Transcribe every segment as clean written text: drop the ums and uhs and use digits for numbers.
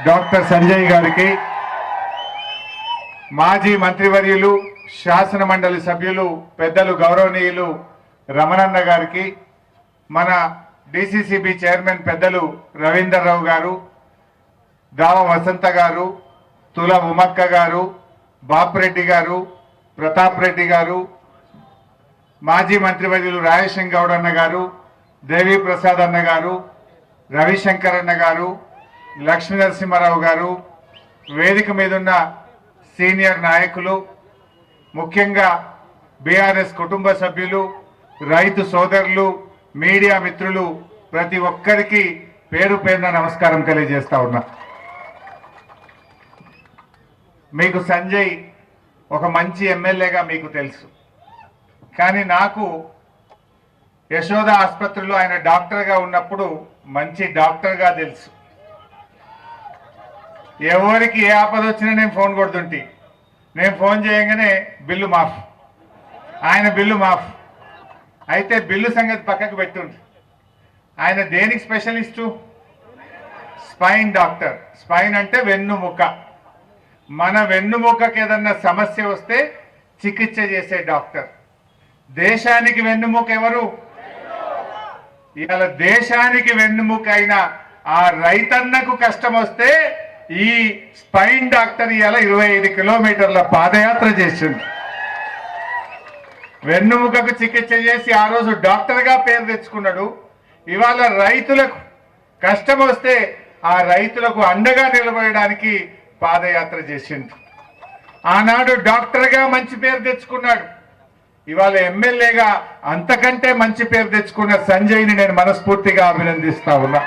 Doctor Sanjay గారికి, మాజీ మంత్రివర్యులు శాసన మండలి సభ్యులు పెద్దలు గౌరవనీయులు రమణన్న గారికి, మన డిసిసిబి చైర్మన్ పెద్దలు రవీందర్ రావు గారు, దావ వసంత గారు, తుల ఉమక్క గారు, బాపిరెడ్డి గారు, ప్రతాప్ రెడ్డి గారు, మాజీ మంత్రివర్యులు రాయశం గౌడ్ అన్న గారు, దేవి ప్రసాద్ అన్న గారు, రవిశంకర్ అన్న గారు, లక్ష్మీ నరసింహారావు గారు, వేదిక మీదున్న సీనియర్ నాయకులు, ముఖ్యంగా బీఆర్ఎస్ కుటుంబ సభ్యులు, రైతు సోదరులు, మీడియా మిత్రులు, ప్రతి ఒక్కరికి పేరు పేరున నమస్కారం తెలియజేస్తా ఉన్నా. మీకు సంజయ్ ఒక మంచి ఎమ్మెల్యేగా మీకు తెలుసు, కానీ నాకు యశోద ఆసుపత్రిలో ఆయన డాక్టర్గా ఉన్నప్పుడు మంచి డాక్టర్గా తెలుసు. ఎవరికి ఏ ఆపద వచ్చినా నేను ఫోన్ కొడుతుంటే, నేను ఫోన్ చేయగానే బిల్లు మాఫ్, ఆయన బిల్లు మాఫ్. అయితే బిల్లు సంగతి పక్కకు పెట్టుండ్రు. ఆయన దేనికి స్పెషలిస్టు? Spine doctor. స్పైన్ అంటే వెన్నుముక. మన వెన్నుముకకి ఏదన్నా సమస్య వస్తే చికిత్స చేసే డాక్టర్. దేశానికి వెన్నుముక ఎవరు? ఇవాళ దేశానికి వెన్నుముక అయిన ఆ రైతన్నకు కష్టం వస్తే ఈ స్పైన్ డాక్టర్ ఇవాళ 25 కిలోమీటర్ల పాదయాత్ర చేసింది. వెన్నుముకకు చికిత్స చేసి ఆ రోజు డాక్టర్గా పేరు తెచ్చుకున్నాడు. ఇవాళ రైతులకు కష్టం వస్తే ఆ రైతులకు అండగా నిలబడడానికి పాదయాత్ర చేసింది. ఆనాడు డాక్టర్గా మంచి పేరు తెచ్చుకున్నాడు. ఇవాళ ఎమ్మెల్యేగా అంతకంటే మంచి పేరు తెచ్చుకున్న సంజయ్ని నేను మనస్ఫూర్తిగా అభినందిస్తా ఉన్నా.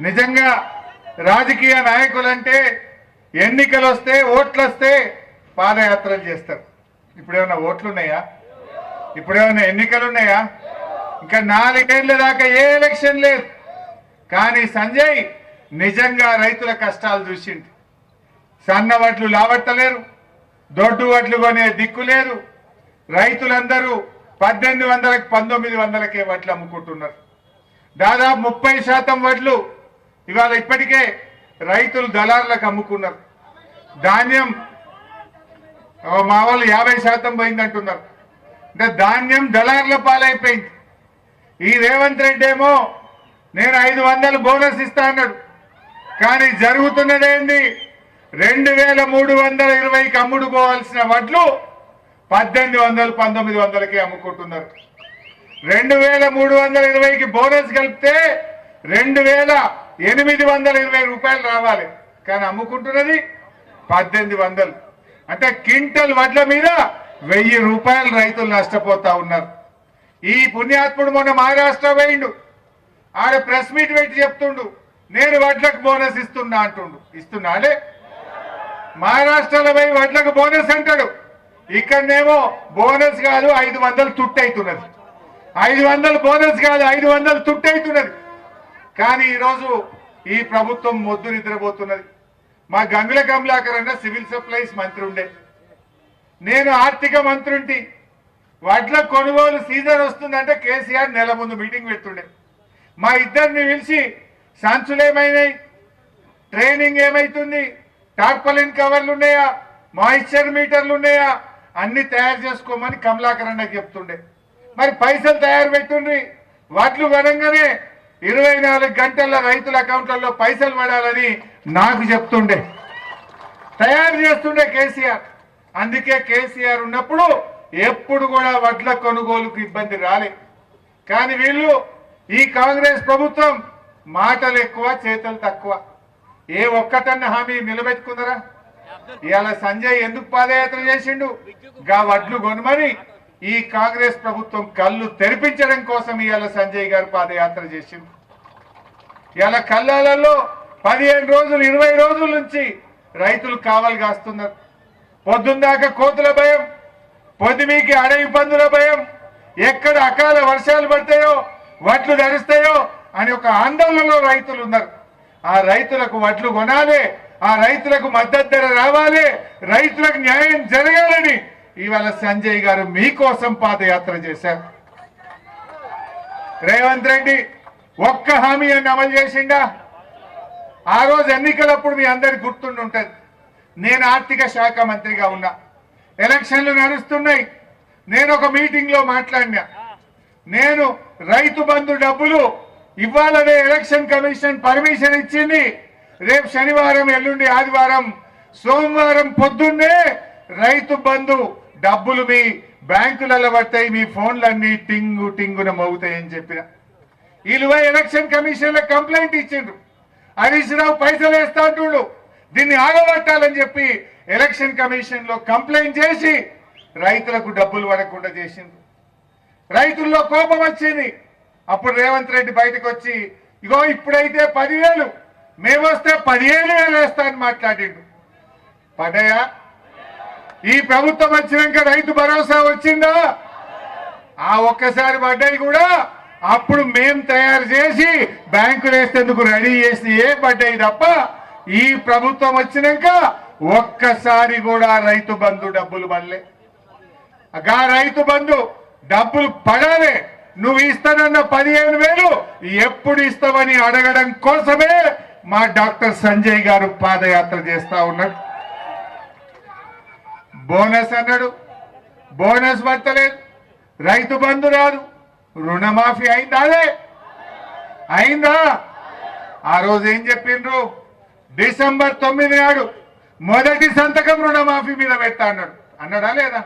నిజంగా రాజకీయ నాయకులంటే ఎన్నికలు వస్తే, ఓట్లు వస్తే పాదయాత్రలు చేస్తారు. ఇప్పుడేమన్నా ఓట్లున్నాయా? ఇప్పుడేమన్నా ఎన్నికలున్నాయా? ఇంకా 4 ఏళ్ల దాకా ఏ ఎలక్షన్ లేదు. కానీ సంజయ్ నిజంగా రైతుల కష్టాలు చూసింది. సన్న వడ్లు లావట్టలేరు, దొడ్డు వడ్లు కొనే దిక్కు లేదు. రైతులందరూ 1800కి 1900కే వడ్లు అమ్ముకుంటున్నారు. దాదాపు 30% వడ్లు ఇవాళ ఇప్పటికే రైతులు దళారులకు అమ్ముకున్నారు. ధాన్యం మా వాళ్ళు 50% పోయిందంటున్నారు. అంటే ధాన్యం దళారుల పాలైపోయింది. ఈ రేవంత్ రెడ్డి ఏమో నేను 500 బోనస్ ఇస్తా అన్నాడు. కానీ జరుగుతున్నదేంది? 2320కి అమ్ముడుకోవాల్సిన వడ్లు 1800, 1900కే అమ్ముకుంటున్నారు. 2320కి బోనస్ కలిపితే 2820 రూపాయలు రావాలి. కానీ అమ్ముకుంటున్నది 1800. అంటే క్వింటల్ వడ్ల మీద 1000 రూపాయలు రైతులు నష్టపోతా ఉన్నారు. ఈ పుణ్యాత్ముడు మొన్న మహారాష్ట్ర పోయిండు. ఆడ ప్రెస్ మీట్ పెట్టి చెప్తుండు, నేను వడ్లకు బోనస్ ఇస్తున్నా అంటుండు. ఇస్తున్నాడే? మహారాష్ట్రలో పోయి వడ్లకు బోనస్ అంటాడు. ఇక్కడనేమో బోనస్ కాదు 500 తుట్టు అవుతున్నది. 500 బోనస్ కాదు 500 తుట్టు అవుతున్నది. కానీ ఈరోజు ఈ ప్రభుత్వం మొద్దు నిద్రపోతున్నది. మా గంగుల కమలాకర్ అన్న సివిల్ సప్లైస్ మంత్రి ఉండే, నేను ఆర్థిక మంత్రుంటి. వడ్ల కొనుగోలు సీజన్ వస్తుందంటే కేసీఆర్ నెల ముందు మీటింగ్ పెడుతుండే. మా ఇద్దరిని పిలిచి సంచులేమైనాయి, ట్రైనింగ్ ఏమైతుంది, టార్పలిన్ కవర్లు ఉన్నాయా, మాయిశ్చర్ మీటర్లు ఉన్నాయా, అన్ని తయారు చేసుకోమని కమలాకర్ అన్నకి చెప్తుండే. మరి పైసలు తయారు పెట్టుండ్రి. వడ్లు కొనంగానే 24 గంటల్లో రైతుల అకౌంట్లలో పైసలు పడాలని నాకు చెప్తుండే, తయారు చేస్తుండే కేసీఆర్. అందుకే కేసీఆర్ ఉన్నప్పుడు ఎప్పుడు కూడా వడ్ల కొనుగోలుకు ఇబ్బంది రాలే. కానీ వీళ్ళు ఈ కాంగ్రెస్ ప్రభుత్వం మాటలు ఎక్కువ, చేతలు తక్కువ. ఏ ఒక్కటన్న హామీ నిలబెట్టుకుందరా? ఇవాళ సంజయ్ ఎందుకు పాదయాత్ర చేసిండు? గా వడ్లు కొనమని ఈ కాంగ్రెస్ ప్రభుత్వం కళ్ళు తెరిపించడం కోసం ఇవాళ సంజయ్ గారు పాదయాత్ర చేసిండు. ఇవాళ కల్లాలలో 15 రోజులు 20 రోజుల నుంచి రైతులు కావలి కాస్తున్నారు. పొద్దుందాకా కోతుల భయం, పొద్దుమీకి అడవి పందుల భయం, ఎక్కడ అకాల వర్షాలు పడతాయో, వడ్లు ధరిస్తాయో అని ఒక ఆందోళనలో రైతులు ఉన్నారు. ఆ రైతులకు వడ్లు కొనాలి, ఆ రైతులకు మద్దతు ధర రావాలి, రైతులకు న్యాయం జరగాలని ఇవాళ సంజయ్ గారు మీకోసం పాదయాత్ర చేశారు. రేవంత్ రెడ్డి ఒక్క హామీ అమలు చేసిండా? ఆ రోజు ఎన్నికలప్పుడు మీ అందరికి గుర్తుండి ఉంటుంది. నేను ఆర్థిక శాఖ మంత్రిగా ఉన్నా, ఎలక్షన్లు నడుస్తున్నాయి. నేను ఒక మీటింగ్ లో మాట్లాడినా, నేను రైతు బంధు డబ్బులు ఇవ్వాలనే ఎలక్షన్ కమిషన్ పర్మిషన్ ఇచ్చింది. రేపు శనివారం, ఎల్లుండి ఆదివారం, సోమవారం పొద్దున్నే రైతు బంధు డబ్బులు మీ బ్యాంకులలో పడతాయి, మీ ఫోన్లన్నీ టింగు టింగున మోగుతాయని చెప్పిన. వీళ్ళు ఎలక్షన్ కమిషన్ లో కంప్లైంట్ ఇచ్చిండ్రు. హరీష్ రావు పైసలు వేస్తా అంటుడు, దీన్ని ఆగబట్టాలని చెప్పి ఎలక్షన్ కమిషన్ లో కంప్లైంట్ చేసి రైతులకు డబ్బులు పడకుండా చేసిండ్రు. రైతుల్లో కోపం వచ్చింది. అప్పుడు రేవంత్ రెడ్డి బయటకు వచ్చి, ఇగో ఇప్పుడైతే 10,000, మేమొస్తే 15,000 వేస్తా అని మాట్లాడిండు. పడ్డాయా? ఈ ప్రభుత్వం వచ్చినాక రైతు భరోసా వచ్చిందా? ఆ ఒక్కసారి పడ్డాయి కూడా అప్పుడు మేం తయారు చేసి బ్యాంకులు వేసేందుకు రెడీ చేసి పడ్డాయి తప్ప ఈ ప్రభుత్వం వచ్చినాక ఒక్కసారి కూడా రైతు బంధు డబ్బులు పడలే. ఆ రైతు బంధు డబ్బులు పడాలి, నువ్వు ఇస్తానన్న 15,000 ఎప్పుడు ఇస్తావని అడగడం కోసమే మా డాక్టర్ సంజయ్ గారు పాదయాత్ర చేస్తా ఉన్నాడు. బోనస్ అన్నాడు, బోనస్ పడతలేదు, రైతు బంధు రాదు, రుణమాఫీ అయిందా? అదే అయిందా? ఆ రోజు ఏం చెప్పిండ్రు? డిసెంబర్ 9 నాడు మొదటి సంతకం రుణమాఫీ మీద పెడతా అన్నాడు. అన్నాడా లేదా?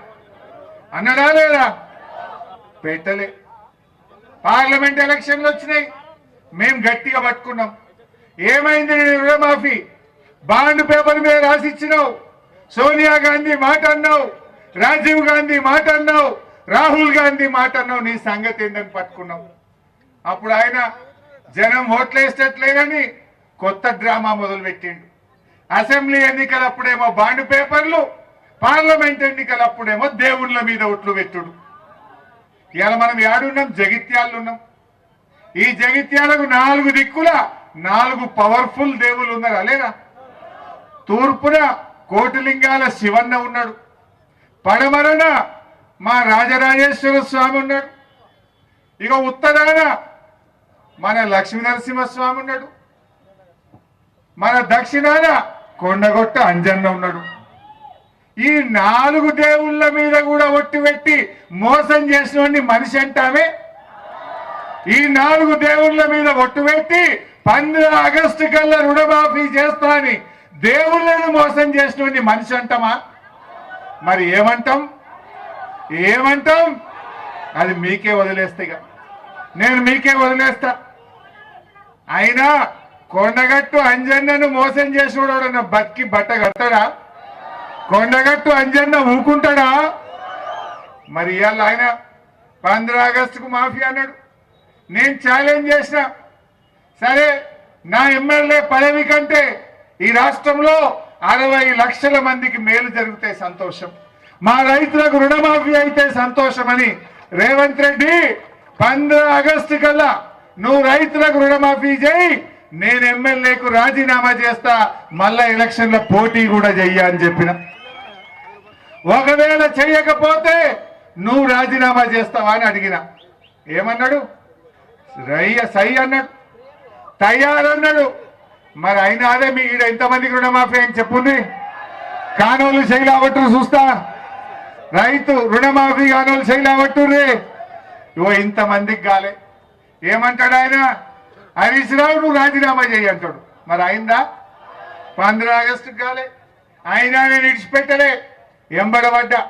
అన్నాడా లేదా? పెట్టలే. పార్లమెంట్ ఎలక్షన్లు వచ్చినాయి, మేం గట్టిగా పట్టుకున్నాం. ఏమైంది? రుణమాఫీ బాండ్ పేపర్ మీద రాసిచ్చినావు, సోనియా గాంధీ మాట అన్నావు, రాజీవ్ గాంధీ మాట అన్నావు, రాహుల్ గాంధీ మాట అన్నావు, నీ సంగతి ఏందని పట్టుకున్నాం. అప్పుడు ఆయన జనం ఓట్లేసేట్లేదని కొత్త డ్రామా మొదలు పెట్టిండు. అసెంబ్లీ ఎన్నికలప్పుడేమో బాండ్ పేపర్లు, పార్లమెంట్ ఎన్నికలప్పుడేమో దేవుళ్ళ మీద ఒట్లు పెట్టుడు. ఇవాళ మనం ఏడున్నాం? జగిత్యాలు ఉన్నాం. ఈ జగిత్యాలకు 4 దిక్కుల 4 పవర్ఫుల్ దేవుళ్ళు ఉన్నారు, అలేనా? తూర్పున కోటిలింగాల శివన్న ఉన్నాడు, పడమరన మా రాజరాజేశ్వర స్వామి ఉన్నాడు, ఇక ఉత్తరాన మన లక్ష్మీ నరసింహస్వామి ఉన్నాడు, మన దక్షిణాన కొండగొట్ట అంజన్న ఉన్నాడు. ఈ 4 దేవుళ్ళ మీద కూడా ఒట్టు పెట్టి మోసం చేసిన మనిషి అంటామే. ఈ 4 దేవుళ్ళ మీద ఒట్టు పెట్టి 15 ఆగస్టు కల్లా రుణమాఫీ చేస్తా అని దేవుళ్ళను మోసం చేసిన మనిషి అంటామా? మరి ఏమంటాం? ఏమంటాం? అది మీకే వదిలేస్తాయిగా, నేను మీకే వదిలేస్తా. అయినా కొండగట్టు అంజన్నను మోసం చేసినోడన్న బతికి బట్ట కడతాడా? కొండగట్టు అంజన్న ఊకుంటాడా? మరి ఇవాళ ఆయన 15 ఆగస్టుకు మాఫీ అన్నాడు. నేను ఛాలెంజ్ చేసిన, సరే నా ఎమ్మెల్యే పదవి కంటే ఈ రాష్ట్రంలో 60 లక్షల మందికి మేలు జరిగితే సంతోషం, మా రైతులకు రుణమాఫీ అయితే సంతోషం అని రేవంత్ రెడ్డి 15 ఆగస్టు కల్లా నువ్వు రైతులకు రుణమాఫీ చేయి, నేను ఎమ్మెల్యేకు రాజీనామా చేస్తా, మళ్ళా ఎలక్షన్ల పోటీ కూడా చెయ్య అని చెప్పిన. ఒకవేళ చెయ్యకపోతే నువ్వు రాజీనామా చేస్తావా అని అడిగిన. ఏమన్నాడు? సై అన్నాడు, తయారన్నాడు. మరి అయినా అదే మీ ఈడ ఎంతమందికి రుణమాఫీ అని చెప్పుంది? కానోళ్ళు శైలావట్టు చూస్తా, రైతు రుణమాఫీ కానోళ్ళు శైలావట్టుర్రే, ఇవో ఇంతమందికి కాలే. ఏమంటాడు ఆయన? హరీష్ రావు నువ్వు రాజీనామా చేయి అంటాడు. మరి అయిందా? 15 ఆగస్టుకు కాలే. అయినా నేను ఇడిచిపెట్టలే, ఎంబడబడ్డా.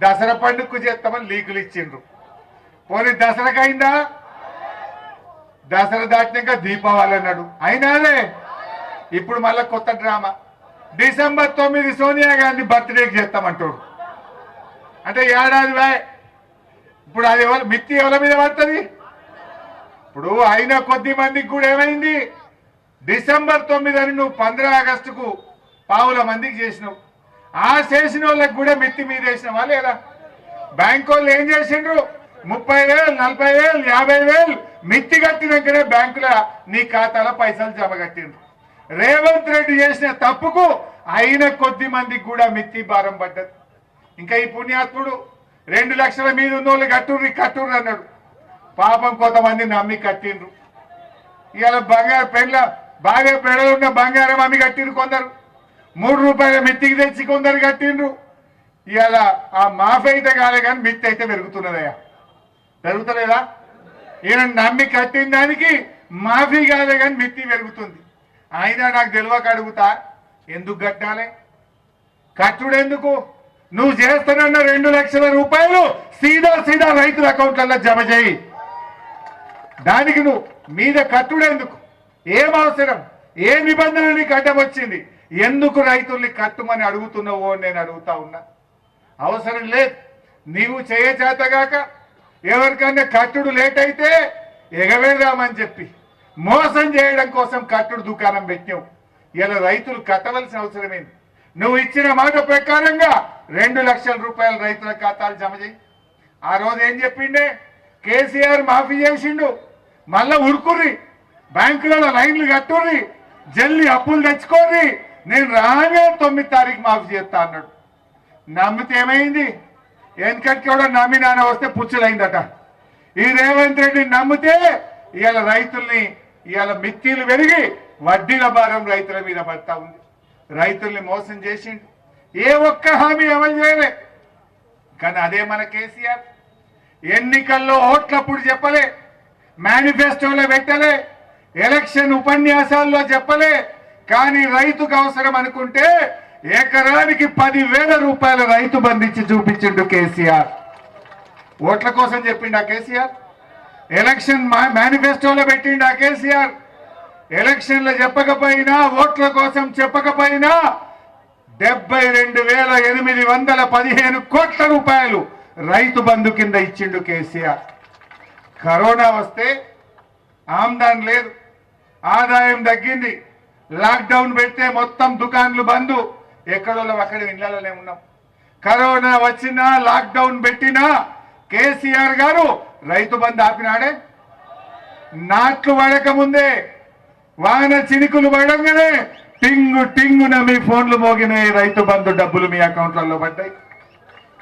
దసరా పండుగకు చేస్తామని లీకులు ఇచ్చిండ్రు. పోనీ దసరాకు అయిందా? దసరా దాటినాక దీపావళి అన్నాడు, అయినాలే. ఇప్పుడు మళ్ళా కొత్త డ్రామా, డిసెంబర్ 9 సోనియా గాంధీ బర్త్డేకి చేస్తామంటాడు. అంటే ఏడాది వే. ఇప్పుడు అది మిత్తి ఎవరి మీద పడుతుంది? ఇప్పుడు అయినా కొద్ది మందికి కూడా ఏమైంది? డిసెంబర్ 9 అని నువ్వు 15 ఆగస్టుకు పావుల మందికి చేసినావు. ఆ చేసిన వాళ్ళకి కూడా మిత్తి మీద వేసినావా లేదా? బ్యాంకు వాళ్ళు ఏం చేసిండ్రు? 30,000, 40,000, 50,000 మిత్తి కట్టినాకనే బ్యాంకుల నీ ఖాతాలో పైసలు జమ కట్టిండ్రు. రేవంత్ రెడ్డి చేసిన తప్పుకు అయిన కొద్ది మందికి కూడా మిత్తి భారం పడ్డది. ఇంకా ఈ పుణ్యాత్ముడు 2 లక్షల మీద ఉన్న వాళ్ళు కట్టుర్రి అన్నాడు. పాపం కొంతమంది నమ్మి కట్టిండ్రు. ఇవాళ బంగారు పెండ్ల బాగా పెడలున్న బంగారం అమ్మి కట్టిండ్రు కొందరు, 3 రూపాయల మిత్తికి తెచ్చి కొందరు కట్టిండ్రు. ఇవాళ ఆ మాఫీ అయితే కాలే కానీ మిత్తి అయితే పెరుగుతున్నదయ్యా, పెరుగుతలేదా? ఈయన నమ్మి కట్టిన దానికి మాఫీ కాలే కానీ మిత్తి పెరుగుతుంది. అయినా నాకు తెలియక అడుగుతా, ఎందుకు కట్టాలి? కట్టుడు ఎందుకు? నువ్వు చేస్తానన్న 2 లక్షల రూపాయలు సీదా రైతుల అకౌంట్లలో జమ చేయి. దానికి నువ్వు మీద కట్టుడు ఎందుకు? ఏం అవసరం? ఏ నిబంధన నీకు అడ్డం వచ్చింది? ఎందుకు రైతుల్ని కట్టుమని అడుగుతున్నావో నేను అడుగుతా ఉన్నా. అవసరం లేదు. నీవు చేయచేతగాక ఎవరికన్నా కట్టుడు లేట్ అయితే ఎగవేద్దామని చెప్పి మోసం చేయడం కోసం కట్టుడు దుకాణం పెట్టావు. ఇలా రైతులు కట్టవలసిన అవసరమేంది? నువ్వు ఇచ్చిన మాట ప్రకారంగా 2 లక్షల రూపాయలు రైతుల ఖాతాలు జమ చేయి. ఆ రోజు ఏం చెప్పిండే? కేసీఆర్ మాఫీ చేసిండు, మళ్ళా ఉరుకుర్రి, బ్యాంకులలో లైన్లు కట్టుర్రి, జల్లి అప్పులు తెచ్చుకోర్రి, నేను రాగా 9 తారీఖు మాఫీ చేస్తా అన్నాడు. నమ్మితే ఏమైంది? వెనకటికి కూడా నమ్మి నాన్న వస్తే పుచ్చులైందట. ఈ రేవంత్ రెడ్డి నమ్మితే ఇవాళ రైతుల్ని ఇవాళ మిత్తిలు పెరిగి వడ్డీల భారం రైతుల మీద పడతా ఉంది. రైతుల్ని మోసం చేసిండు, ఏ ఒక్క హామీ అమలు చేయలే. కానీ అదే మన కేసీఆర్ ఎన్నికల్లో ఓట్లప్పుడు చెప్పలే, మేనిఫెస్టోలో పెట్టలే, ఎలక్షన్ ఉపన్యాసాల్లో చెప్పలే. కానీ రైతుకు అవసరం అనుకుంటే ఎకరానికి 10,000 రూపాయల రైతు బంధించి చూపించిండు కేసీఆర్. ఓట్ల కోసం చెప్పిండు ఆ కేసీఆర్, ఎలక్షన్ మేనిఫెస్టోలో పెట్టిండు ఆ కేసీఆర్. ఎలక్షన్లు చెప్పకపోయినా, ఓట్ల కోసం చెప్పకపోయినా 72,815 కోట్ల రూపాయలు రైతు బంధు కింద ఇచ్చిండు కేసీఆర్. కరోనా వస్తే ఆమ్దాన్ లేదు, ఆదాయం తగ్గింది, లాక్డౌన్ పెడితే మొత్తం దుకాన్లు బంధు, ఎక్కడో అక్కడ ఇళ్లలోనే ఉన్నాం. కరోనా వచ్చినా లాక్డౌన్ పెట్టినా కేసీఆర్ గారు రైతు బంధు ఆపినాడే. నాట్లు పడక ముందే, వాన చినుకులు పడంగానే టింగు టింగున మీ ఫోన్లు మోగినాయి, రైతు బంధు డబ్బులు మీ అకౌంట్లలో పడ్డాయి.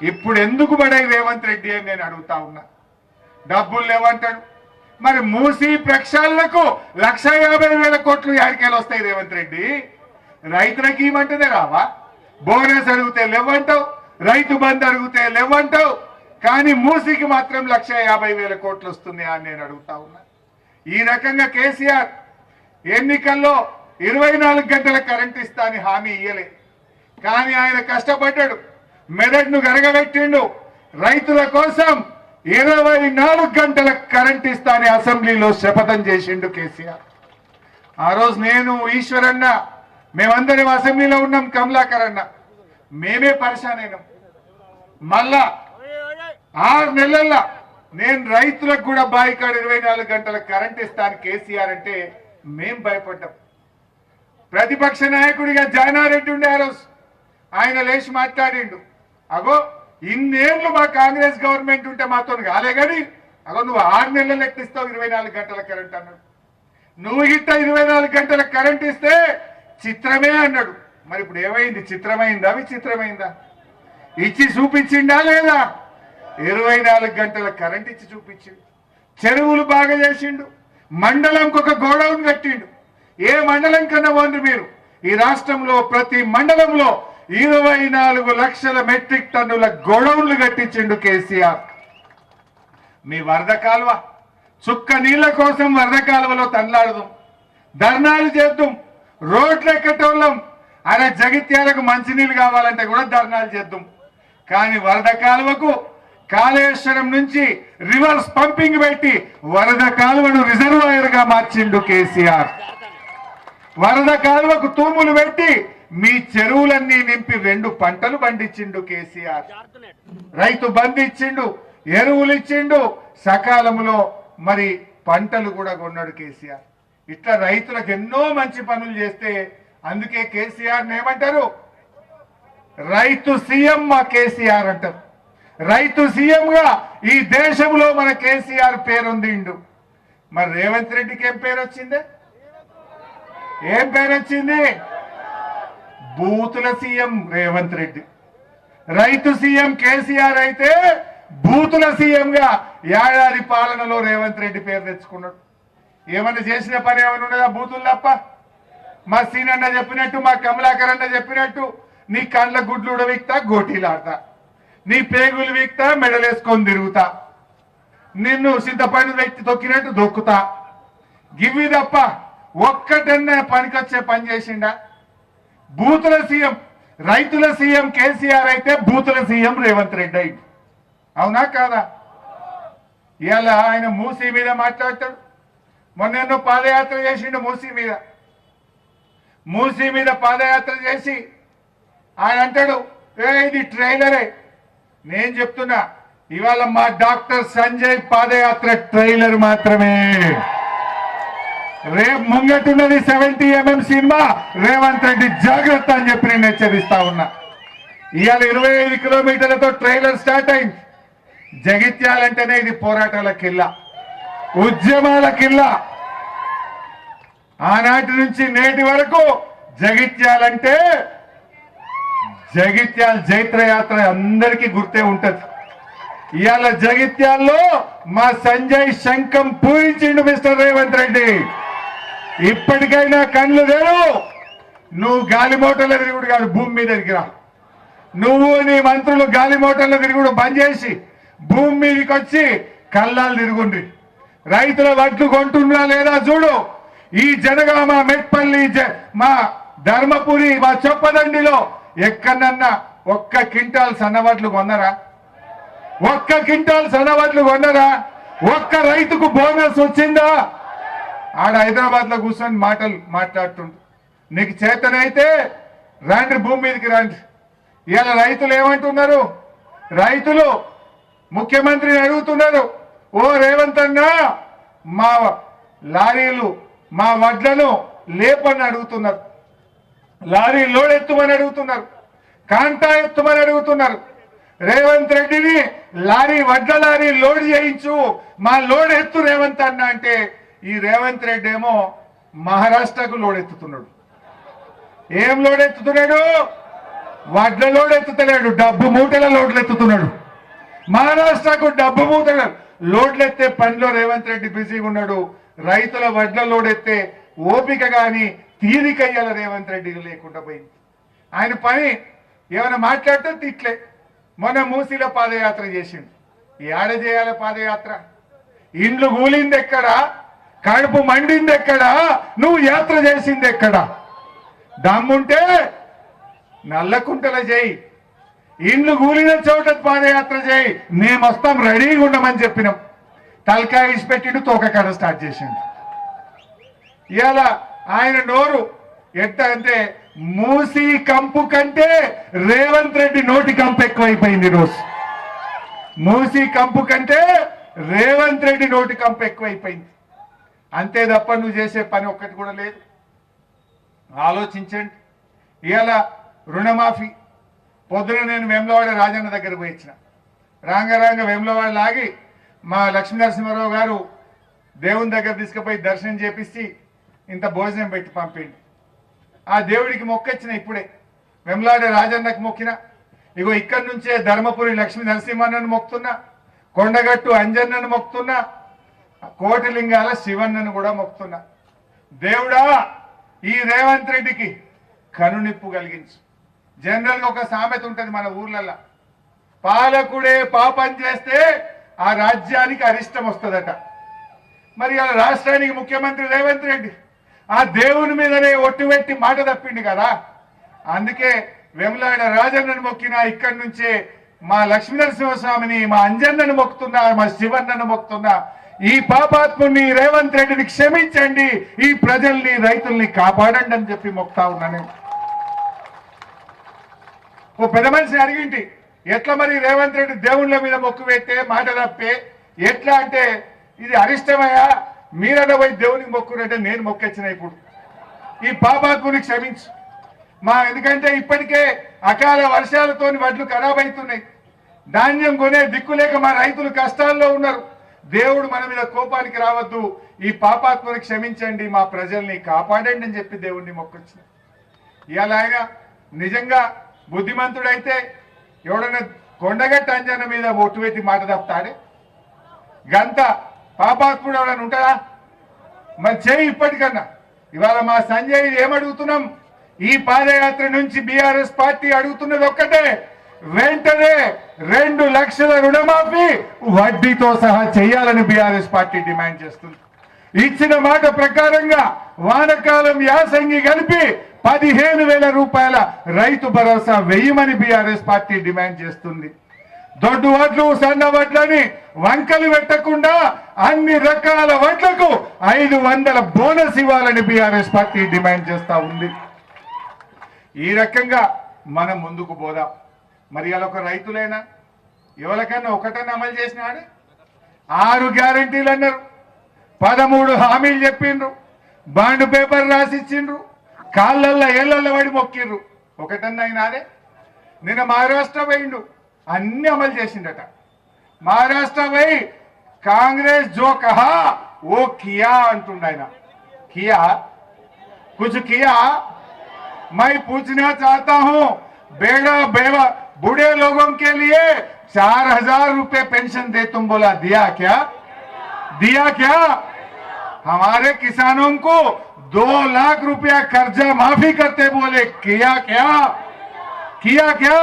ఇప్పుడు ఎందుకు పడాయి రేవంత్ రెడ్డి అని నేను అడుగుతా ఉన్నా. డబ్బులు లేవంటాడు. మరి మూసి ప్రక్షాళనకు 1,50,000 కోట్లు యాడికేలు వస్తాయి రేవంత్ రెడ్డి? రైతులకి ఇవ్వమంటేనే రావా? బోనస్ అడిగితే లేవంటావు, రైతు బంధు అడిగితే లేవంటావు, కానీ మూసికి మాత్రం 1,50,000 కోట్లు వస్తుంది అని నేను అడుగుతా ఉన్నా. ఈ రకంగా కేసీఆర్ ఎన్నికల్లో 24 గంటల కరెంట్ ఇస్తా అని హామీ ఇయ్యలే. కానీ ఆయన కష్టపడ్డాడు, మెదడును గరగబెట్టిండు. రైతుల కోసం 24 గంటల కరెంట్ ఇస్తా అని అసెంబ్లీలో శపథం చేసిండు కేసీఆర్. ఆ రోజు నేను, ఈశ్వరన్న, మేమందరం అసెంబ్లీలో ఉన్నాం, కమలాకర్ అన్న, మేమే పరిశాన్ అయినాం. మళ్ళా 6 నెలల్లో నేను రైతులకు కూడా బాయికాడ 24 గంటల కరెంట్ ఇస్తాను కేసీఆర్ అంటే మేం భయపడ్డాం. ప్రతిపక్ష నాయకుడిగా జానారెడ్డి ఉండే ఆ రోజు, ఆయన లేచి మాట్లాడిండు, అగో ఇన్నేళ్లు మా కాంగ్రెస్ గవర్నమెంట్ ఉంటే మాతో కాలే కానీ అగో నువ్వు 6 నెలలు ఎక్కిస్తావు 24 గంటల కరెంట్ అన్నాడు. నువ్వు గిట్ట 24 గంటల కరెంట్ ఇస్తే చిత్రమే అన్నాడు. మరి ఇప్పుడు ఏమైంది? చిత్రమైందా విచిత్రమైందా? ఇచ్చి చూపించిండా లేదా? 24 గంటల కరెంట్ ఇచ్చి చూపించిండు. చెరువులు బాగా చేసిండు, మండలంకి ఒక గోడౌన్ కట్టిండు. ఏ మండలం కన్నా పోండి మీరు, ఈ రాష్ట్రంలో ప్రతి మండలంలో 24 లక్షల మెట్రిక్ టన్నుల గోడౌన్లు కట్టించిండు కేసీఆర్. మీ వరద కాలువ, చుక్క నీళ్ల కోసం వరద కాలువలో తన్లాడదాం, ధర్నాలు చేద్దాం, రోడ్లు ఎక్కటోళ్ళం, అరే జగిత్యాలకు మంచినీళ్ళు కావాలంటే కూడా ధర్నాలు చేద్దాం. కానీ వరద కాలువకు కాళేశ్వరం నుంచి రివర్స్ పంపింగ్ పెట్టి వరద కాలువను రిజర్వాయర్ గా మార్చిండు కేసీఆర్. వరద కాలువకు తూములు పెట్టి మీ చెరువులన్నీ నింపి 2 పంటలు పండించిండు కేసీఆర్. రైతు బంధు ఇచ్చిండు, ఎరువులు ఇచ్చిండు, సకాలంలో మరి పంటలు కూడా కొన్నాడు కేసీఆర్. ఇట్లా రైతులకు ఎన్నో మంచి పనులు చేస్తే అందుకే కేసీఆర్ ఏమంటారు? రైతు సీఎం మా కేసీఆర్ అంటారు. రైతు సీఎం గా ఈ దేశంలో మన కేసీఆర్ పేరొందిండు. మరి రేవంత్ రెడ్డికి ఏం పేరు వచ్చింది? ఏం పేరు వచ్చింది? బూతుల సీఎం రేవంత్ రెడ్డి. రైతు సీఎం కేసీఆర్ అయితే బూతుల సీఎం గా ఏడాది పాలనలో రేవంత్ రెడ్డి పేరు తెచ్చుకున్నాడు. ఏమన్నా చేసిన పని ఏమైనా ఉన్నదా? బూతులు తప్ప మా సీనన్న చెప్పినట్టు, మా కమలాకర్ అన్న చెప్పినట్టు నీ కండ్ల గుడ్లు ఉడవిక్తా, గోటీలాడతా, నీ పేగులు వీక్తా, మెడలేసుకొని తిరుగుతా, నిన్ను చింతపండు వ్యక్తి తొక్కినట్టు దొక్కుతా. గివి తప్ప ఒక్కటన్నా పనికొచ్చే పని చేసిండా? బూతుల సీఎం, రైతుల సీఎం కేసీఆర్ అయితే బూతుల సీఎం రేవంత్ రెడ్డి అయింది. అవునా కాదా? ఇలా ఆయన మూసీ మీద మాట్లాడతాడు. మొన్న పాదయాత్ర చేసిండు మూసీ మీద పాదయాత్ర చేసి ఆయన అంటాడు, ఇది ట్రైలరే. నేను చెప్తున్నా, ఇవాళ మా డాక్టర్ సంజయ్ పాదయాత్ర ట్రైలర్ మాత్రమే. రేపు ముంగట్టున్నది 70mm సినిమా. రేవంత్ రెడ్డి జాగ్రత్త అని చెప్పి నేను హెచ్చరిస్తా ఉన్నా. ఇవాళ 25 కిలోమీటర్లతో ట్రైలర్ స్టార్ట్ అయింది. జగిత్యాలంటేనే ఇది పోరాటాల కిల్ల, ఉద్యమాల కిల్ల. ఆనాటి నుంచి నేటి వరకు జగిత్యాలంటే జగిత్యాల జైత్రయాత్ర అందరికీ గుర్తే ఉంటది. ఇవాళ జగిత్యాల్లో మా సంజయ్ శంఖం పూరించిండు మిస్టర్ రేవంత్ రెడ్డి. ఇప్పటికైనా కళ్ళు లేరు. నువ్వు గాలి మోటార్ల తిరుగుడు కాదు, భూమి మీద దిగిరా. నువ్వు నీ మంత్రులు గాలి మోటార్ల తిరుగుడు బంద్ చేసి భూమి మీదకి వచ్చి కళ్ళాలు తిరుగుండ్రి. రైతుల వడ్లు కొంటున్నా లేదా చూడు. ఈ జనగామ, మెట్పల్లి, మా ధర్మపురి, మా చొప్పదండిలో ఎక్కడన్నా ఒక్క క్వింటాల్ సన్నవడ్లు కొన్నరా? ఒక్క క్వింటాల్ సన్నవడ్లు కొన్నరా? ఒక్క రైతుకు బోనస్ వచ్చిందా? ఆడ హైదరాబాద్ లో కూర్చొని మాట్లాడుతుండు. నీకు చేతనైతే రండి, భూమి మీదకి రండి. ఇవాళ రైతులు ఏమంటున్నారు? రైతులు ముఖ్యమంత్రిని అడుగుతున్నారు, ఓ రేవంత్ అన్న మా లారీలు, మా వడ్లను లేపని అడుగుతున్నారు, లారీ లోడ్ ఎత్తుమని అడుగుతున్నారు, కాంటా ఎత్తుమని అడుగుతున్నారు. రేవంత్ రెడ్డిని వడ్ల లారీ లోడ్ చేయించు, మా లోడ్ ఎత్తు రేవంత్ అన్న అంటే ఈ రేవంత్ రెడ్డి ఏమో మహారాష్ట్రకు లోడ్ ఎత్తుతున్నాడు. ఏం లోడ్ ఎత్తుతున్నాడు? వడ్ల లోడ్ ఎత్తుతలేడు, డబ్బు మూటల లోడ్లు ఎత్తుతున్నాడు. మహారాష్ట్రకు డబ్బు మూటల లోడ్లు ఎత్తే పనిలో రేవంత్ రెడ్డి బిజీగా ఉన్నాడు. రైతుల వడ్ల లోడ్ ఎత్తే ఓపిక గాని తీరిక అయ్యాల రేవంత్ రెడ్డికి లేకుండా పోయింది. ఆయన పని ఏమైనా మాట్లాడితే తిట్లే. మొన్న మూసీలో పాదయాత్ర చేసిండు. ఏడ చేయాలి పాదయాత్ర? ఇండ్లు కూలింది ఎక్కడా? కడుపు మండింది ఎక్కడా? నువ్వు యాత్ర చేసింది ఎక్కడా? దమ్ముంటే నల్లకుంటల చేయి, ఇండ్లు కూలిన చోట పాదయాత్ర చేయి, మేము వస్తాం, రెడీగా ఉండమని చెప్పినాం. తలకాయ ఇసిపెట్టిండు, తోకకాడ స్టార్ట్ చేసిండు. ఇవాళ ఆయన నోరు ఎట్ట అంటే మూసీ కంపు కంటే రేవంత్ రెడ్డి నోటి కంపు ఎక్కువైపోయింది. రోజు మూసీ కంపు కంటే రేవంత్ రెడ్డి నోటి కంపు ఎక్కువైపోయింది. అంతే తప్ప నువ్వు చేసే పని ఒక్కటి కూడా లేదు. ఆలోచించండి. ఇవాళ రుణమాఫీ పొద్దున నేను వేములవాడ రాజన్న దగ్గర పోయి ఇచ్చిన. రాంగ వేములవాడ లాగి మా లక్ష్మీనరసింహారావు గారు దేవుని దగ్గర తీసుకుపోయి దర్శనం చేపిస్తే ఇంత భోజనం పెట్టి పంపిండి. ఆ దేవుడికి మొక్కొచ్చిన. ఇప్పుడే వేములవాడ రాజన్నకు మొక్కిన. ఇగో ఇక్కడి నుంచే ధర్మపురి లక్ష్మీ నరసింహన్నను మొక్కుతున్నా, కొండగట్టు అంజన్నను మొక్కుతున్నా, కోటిలింగాల శివన్నను కూడా మొక్కుతున్నా. దేవుడా, ఈ రేవంత్ రెడ్డికి కనునిప్పు కలిగించు. జనరల్ గా ఒక సామెత ఉంటుంది మన ఊర్లలో, పాలకుడే పాపం చేస్తే ఆ రాజ్యానికి అరిష్టం వస్తుందట. మరి ఆ రాష్ట్రానికి ముఖ్యమంత్రి రేవంత్ రెడ్డి ఆ దేవుని మీదనే ఒట్టు పెట్టి మాట తప్పిండు కదా. అందుకే వేములవాడ రాజన్నను మొక్కినా, ఇక్కడి నుంచే మా లక్ష్మీనరసింహస్వామిని, మా అంజన్నను మొక్కుతున్నా, మా శివన్నను మొక్కుతున్నా. ఈ పాపాత్ముని రేవంత్ రెడ్డిని క్షమించండి, ఈ ప్రజల్ని, రైతుల్ని కాపాడండి అని చెప్పి మొక్తా ఉన్నాను. ఓ పెద్ద మనిషిని అడిగింటి, ఎట్లా మరి రేవంత్ రెడ్డి దేవుళ్ళ మీద మొక్కు పెట్టే మాట తప్పే ఎట్లా అంటే, ఇది అరిష్టమయ్యా, మీరన్న పోయి దేవునికి మొక్కునంటే నేను మొక్కొచ్చిన. ఇప్పుడు ఈ పాపాత్ముని క్షమించు. ఎందుకంటే ఇప్పటికే అకాల వర్షాలతో వడ్లు ఖరాబ్ అవుతున్నాయి, ధాన్యం కొనే దిక్కులేక మా రైతులు కష్టాల్లో ఉన్నారు. దేవుడు మన మీద కోపానికి రావద్దు, ఈ పాపాత్మని క్షమించండి, మా ప్రజల్ని కాపాడండి అని చెప్పి దేవుడిని మొక్కొచ్చిన. ఇవాళ ఆయన నిజంగా బుద్ధిమంతుడైతే ఎవడన్నా కొండగట్ట అంజన మీద ఒట్టు పెట్టి మాట తప్పుతాడే? గంత పాపాత్ముడు ఎవడన్నా ఉంటాడా? మరి చేయి, ఇప్పటికన్నా ఇవాళ మా సంజయ్ ఏమడుగుతున్నాం, ఈ పాదయాత్ర నుంచి బీఆర్ఎస్ పార్టీ అడుగుతున్నది ఒక్కటే, వెంటనే 2 లక్షల రుణమాఫీ వడ్డీతో సహా చేయాలని బీఆర్ఎస్ పార్టీ డిమాండ్ చేస్తుంది. ఇచ్చిన మాట ప్రకారంగా వానకాలం యాసంగి కలిపి 15,000 రూపాయల రైతు భరోసా వేయమని బీఆర్ఎస్ పార్టీ డిమాండ్ చేస్తుంది. దొడ్డు వడ్లు సన్న వడ్లని వంకలు పెట్టకుండా అన్ని రకాల వడ్లకు 500 బోనస్ ఇవ్వాలని బీఆర్ఎస్ పార్టీ డిమాండ్ చేస్తా ఉంది. ఈ రకంగా మనం ముందుకు పోదాం. మరి అలా ఒక రైతులైనా ఎవరికైనా ఒకటన్నా అమలు చేసినాడు? 6 గ్యారంటీలు అన్నారు, 13 హామీలు చెప్పిండ్రు, బాండ్ పేపర్ రాసిచ్చిండ్రు, కాళ్ళల్లో ఏళ్ళల్లో పడి మొక్కిండ్రు. ఒకటన్నా అయినాదే? నిన్న మహారాష్ట్ర పోయిండు, అన్ని అమలు చేసిండట. महाराष्ट्र भाई कांग्रेस जो कहा वो किया अंटुंड ఆయన किया कुछ किया। मैं पूछना चाहता हूं बेड़ा बेवा बूढ़े लोगों के लिए 4,000 रुपए पेंशन दे तुम बोला, दिया क्या? दिया क्या? हमारे किसानों को 2 लाख रुपया कर्जा माफी करते बोले, किया क्या? किया क्या?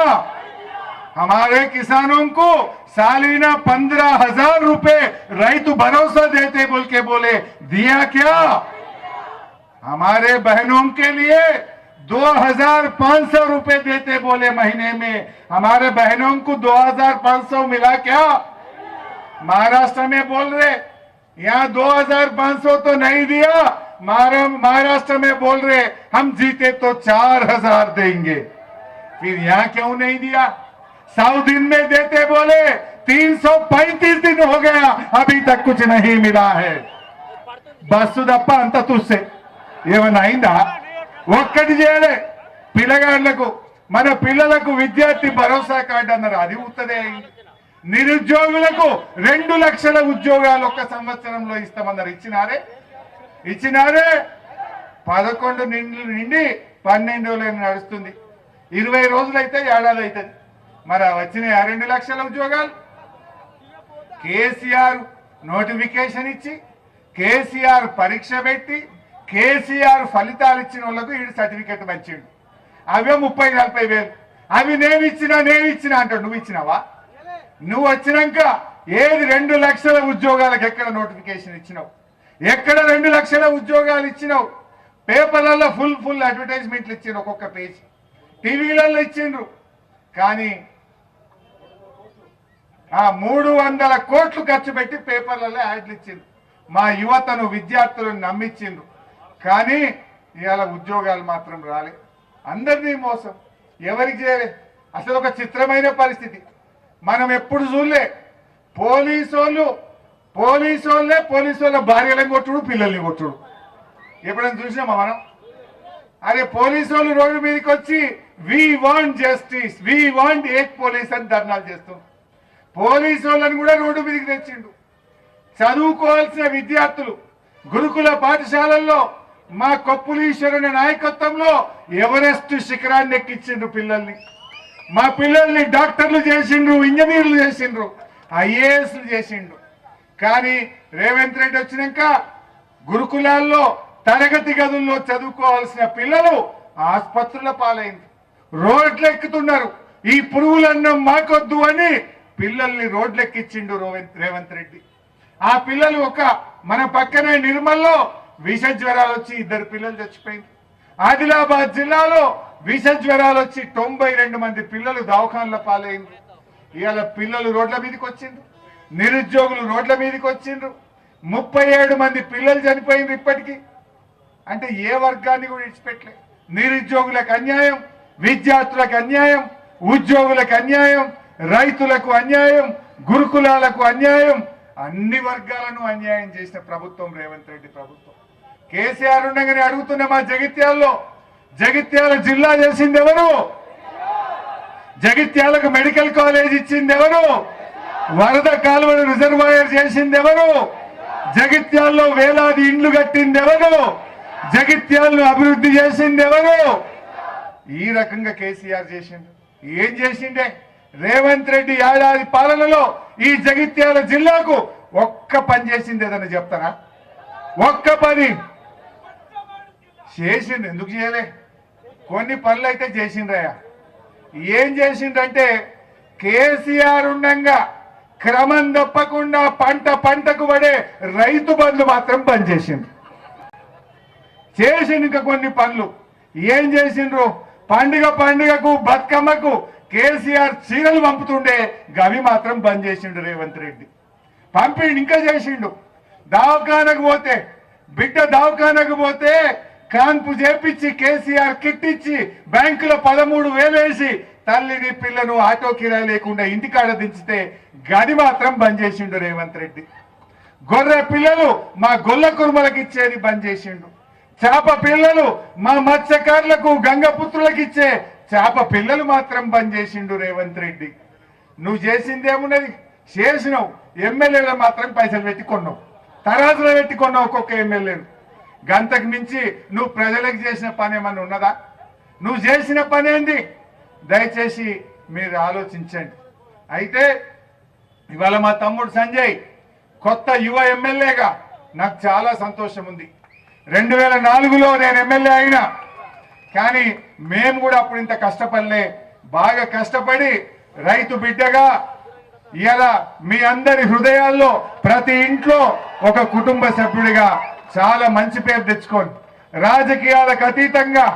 हमारे किसानों को सालीना 15,000 रुपए रैतु भरोसा देते बोल के बोले, दिया क्या? हमारे बहनों के लिए 2,500 रुपए देते बोले महीने में, हमारे बहनों को 2,500 मिला क्या? महाराष्ट्र में बोल रहे यहाँ 2,500 तो नहीं दिया, महाराष्ट्र में बोल रहे हम जीते तो 4,000 देंगे। फिर यहाँ क्यों नहीं दिया? 100 दिन में देते बोले, 335 दिन हो गया अभी तक कुछ नहीं मिला है। బస్సుదప్ప అంత తుస్సే ఏమన్నా అయిందా? ఒక్కటి చేయలే. పిల్లగాళ్లకు మన పిల్లలకు విద్యార్థి భరోసా కార్డు అన్నారు, అది ఉత్తదే అయింది. నిరుద్యోగులకు 2 లక్షల ఉద్యోగాలు ఒక్క సంవత్సరంలో ఇస్తామన్నారు, ఇచ్చినారే? ఇచ్చినారే? 11 నుండి 12 రోజులు నడుస్తుంది, 20 రోజులైతే ఏడాది అవుతుంది. మరి వచ్చిన 2 లక్షల ఉద్యోగాలు కేసీఆర్ నోటిఫికేషన్ ఇచ్చి, కేసీఆర్ పరీక్ష పెట్టి, కేసీఆర్ ఫలితాలు ఇచ్చిన వాళ్ళకు ఈ సర్టిఫికెట్ మంచిండు. అవే 30-40 వేలు. అవి నేను ఇచ్చినా అంటాడు. నువ్వు ఇచ్చినావా? నువ్వు వచ్చినాక ఏది 2 లక్షల ఉద్యోగాలకు ఎక్కడ నోటిఫికేషన్ ఇచ్చినావు? ఎక్కడ 2 లక్షల ఉద్యోగాలు ఇచ్చినావు? పేపర్లలో ఫుల్ అడ్వర్టైజ్మెంట్లు ఇచ్చిండ్రు, ఒక్కొక్క పేజ్ టీవీలలో ఇచ్చిండ్రు. కానీ 300 కోట్లు ఖర్చు పెట్టి పేపర్లలో యాడ్లు ఇచ్చిండ్రు. మా యువతను విద్యార్థులను నమ్మించిండ్రు. కానీ ఇవాళ ఉద్యోగాలు మాత్రం రాలే. అందరినీ మోసం, ఎవరికి చేయలే. అసలు ఒక చిత్రమైన పరిస్థితి మనం ఎప్పుడు చూడలే. పోలీసోళ్ళ భార్యలను కొట్టుడు, పిల్లల్ని కొట్టుడు ఎప్పుడైనా చూసినామా మనం? అరే పోలీసోళ్ళు రోడ్డు మీదకి వచ్చి we want justice, we want ఏక్ పోలీస్ అని ధర్నాలు చేస్తాం. పోలీసోళ్ళని కూడా రోడ్డు మీదకి తెచ్చిండు. చదువుకోవాల్సిన విద్యార్థులు గురుకుల పాఠశాలల్లో మా కొప్పులీశ్వరుని నాయకత్వంలో ఎవరెస్ట్ శిఖరాన్ని ఎక్కించిండ్రు పిల్లల్ని. మా పిల్లల్ని డాక్టర్లు చేసిండ్రు, ఇంజనీర్లు చేసిండ్రు, ఐఏఎస్లు చేసిండ్రు. కానీ రేవంత్ రెడ్డి వచ్చినాక గురుకులాల్లో తరగతి గదుల్లో చదువుకోవాల్సిన పిల్లలు ఆసుపత్రుల పాలైంది, రోడ్లు ఎక్కుతున్నారు. ఈ పురుగులన్నం మాకొద్దు అని పిల్లల్ని రోడ్లెక్కించిండు రేవంత్ రెడ్డి. ఆ పిల్లలు మన పక్కనే నిర్మల్లో విష జ్వరాలు వచ్చి 2 పిల్లలు చచ్చిపోయింది. ఆదిలాబాద్ జిల్లాలో విష జ్వరాలు వచ్చి 92 మంది పిల్లలు దవాఖానల పాలైంది. ఇవాళ పిల్లలు రోడ్ల మీదకి వచ్చిండ్రు, నిరుద్యోగులు రోడ్ల మీదకి వచ్చిండ్రు. 37 మంది పిల్లలు చనిపోయిండ్రు ఇప్పటికీ. అంటే ఏ వర్గాన్ని కూడా విడిచిపెట్టలే. నిరుద్యోగులకు అన్యాయం, విద్యార్థులకు అన్యాయం, ఉద్యోగులకు అన్యాయం, రైతులకు అన్యాయం, గురుకులాలకు అన్యాయం, అన్ని వర్గాలను అన్యాయం చేసిన ప్రభుత్వం రేవంత్ రెడ్డి ప్రభుత్వం. కేసీఆర్ ఉండగానే అడుగుతున్న మా జగిత్యాల జిల్లా చేసింది ఎవరు? జగిత్యాలకు మెడికల్ కాలేజ్ ఇచ్చింది ఎవరు? వరద కాలువలు రిజర్వాయర్ చేసింది ఎవరు? జగిత్యాల్లో వేలాది ఇండ్లు కట్టింది ఎవరు? జగిత్యాలను అభివృద్ధి చేసింది ఎవరు? ఈ రకంగా కేసీఆర్ చేసిండు. ఏం చేసిండే? రేవంత్ రెడ్డి ఏడాది పాలనలో ఈ జగిత్యాల జిల్లాకు ఒక్క పని చేసింది ఏదన్నా చెప్తారా? ఒక్క పని. చేసిండు, ఎందుకు చేయలే? కొన్ని పనులు అయితే చేసిండ్రయ్యా. ఏం చేసిండ్రంటే కేసీఆర్ ఉండంగా క్రమం తప్పకుండా పంటకు పడే రైతు బంధు మాత్రం బంద్ చేసిండ్రు. చేసిండు ఇంకా కొన్ని పనులు. ఏం చేసిండ్రు? పండుగకు బతుకమ్మకు కేసీఆర్ చీరలు పంపుతుండే, గవి మాత్రం బంద్ చేసిండు రేవంత్ రెడ్డి. పంపిండు, ఇంకా చేసిండు. దవాఖానకు పోతే బిడ్డ దవాఖానకు పోతే కాన్పు చేపించి కేసీఆర్ కిట్ ఇచ్చి బ్యాంకులో 13,000 వేసి తల్లిని పిల్లను ఆటో కిరాయి లేకుండా ఇంటికాడ దించితే గది మాత్రం బంద్ చేసిండు రేవంత్ రెడ్డి. గొర్రె పిల్లలు మా గొల్ల కుర్మలకు ఇచ్చేది బంద్ చేసిండు. చేప పిల్లలు మా మత్స్యకారులకు గంగపుత్రులకు ఇచ్చే చేప పిల్లలు మాత్రం బంద్ చేసిండు రేవంత్ రెడ్డి. నువ్వు చేసింది ఏమున్నది? చేసినావు. ఎమ్మెల్యేలు మాత్రం పైసలు పెట్టి కొన్నావు, తరాజులో పెట్టి కొన్నావు ఒక్కొక్క ఎమ్మెల్యేలు. గంతకు మించి నువ్వు ప్రజలకు చేసిన పని ఏమన్నా ఉన్నదా? నువ్వు చేసిన పని ఏంది? దయచేసి మీరు ఆలోచించండి. అయితే ఇవాళ మా తమ్ముడు సంజయ్ కొత్త యువ ఎమ్మెల్యేగా నాకు చాలా సంతోషం ఉంది. 2004లో నేను ఎమ్మెల్యే అయినా, కానీ మేము కూడా అప్పుడు ఇంత కష్టపడలే. బాగా కష్టపడి రైతు బిడ్డగా ఇలా మీ అందరి హృదయాల్లో ప్రతి ఇంట్లో ఒక కుటుంబ సభ్యుడిగా చాలా మంచి పేరు తెచ్చుకోండి. రాజకీయాలకు అతీతంగా,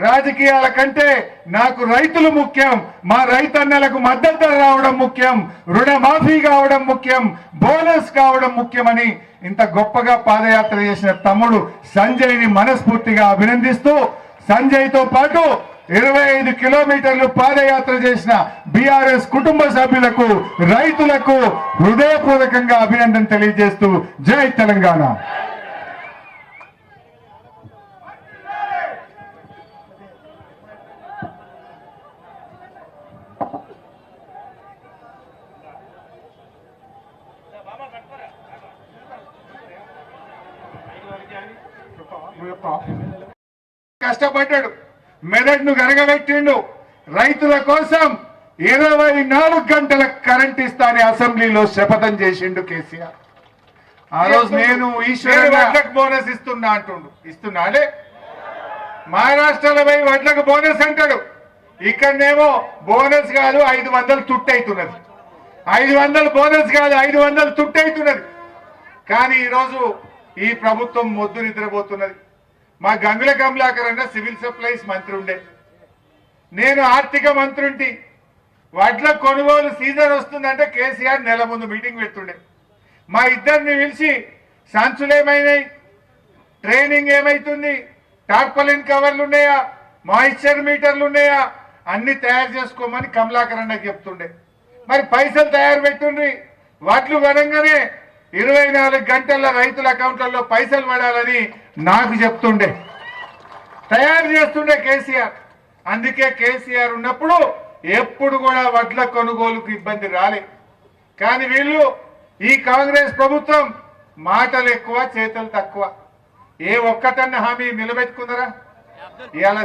రాజకీయాల కంటే నాకు రైతులు ముఖ్యం. మా రైతన్నలకు మద్దతు రావడం ముఖ్యం, రుణమాఫీ కావడం ముఖ్యం, బోనస్ కావడం ముఖ్యమని ఇంత గొప్పగా పాదయాత్ర చేసిన తమ్ముడు సంజయ్ని మనస్ఫూర్తిగా అభినందిస్తూ, సంజయ్తో పాటు 25 కిలోమీటర్లు పాదయాత్ర చేసిన బీఆర్ఎస్ కుటుంబ సభ్యులకు, రైతులకు హృదయపూర్వకంగా అభినందన తెలియజేస్తూ జై తెలంగాణ. కష్టపడ్డాడు, మెదడును గరగబెట్టిండు. రైతుల కోసం 24 గంటల కరెంట్ ఇస్తానే అసెంబ్లీలో శపథం చేసిండు కేసీఆర్. ఆ రోజు నేను వడ్లకు బోనస్ ఇస్తున్నా అంటుండు. ఇస్తున్నాడే? మహారాష్ట్రలో పోయి వడ్లకు బోనస్ అంటాడు, ఇక్కడనేమో బోనస్ కాదు 500 తుట్టయితున్నది. 500 బోనస్ కాదు 500 తుట్టయితున్నది. కానీ ఈరోజు ఈ ప్రభుత్వం మొద్దు నిద్రపోతున్నది. మా గంగుల కమలాకర్ అన్న సివిల్ సప్లైస్ మంత్రి ఉండే, నేను ఆర్థిక మంత్రుంటి. వడ్ల కొనుగోలు సీజన్ వస్తుందంటే కేసీఆర్ నెల ముందు మీటింగ్ పెడుతుండే. మా ఇద్దరిని పిలిచి సంచులేమైనాయి, ట్రైనింగ్ ఏమైతుంది, టార్పలిన్ కవర్లు ఉన్నాయా, మాయిశ్చర్ మీటర్లు ఉన్నాయా, అన్ని తయారు చేసుకోమని కమలాకర్ అన్నకి చెప్తుండే. మరి పైసలు తయారు పెట్టుండ్రి. వడ్లు కొనంగానే 24 గంటల రైతుల అకౌంట్లలో పైసలు పడాలని నాకు చెప్తుండే, తయారు చేస్తుండే కేసీఆర్. అందుకే కేసీఆర్ ఉన్నప్పుడు ఎప్పుడు కూడా వడ్ల కొనుగోలుకు ఇబ్బంది రాలే. కానీ వీళ్ళు ఈ కాంగ్రెస్ ప్రభుత్వం మాటలు ఎక్కువ, చేతలు తక్కువ. ఏ ఒక్కటన్న హామీ నిలబెట్టుకుందరా? ఇవాళ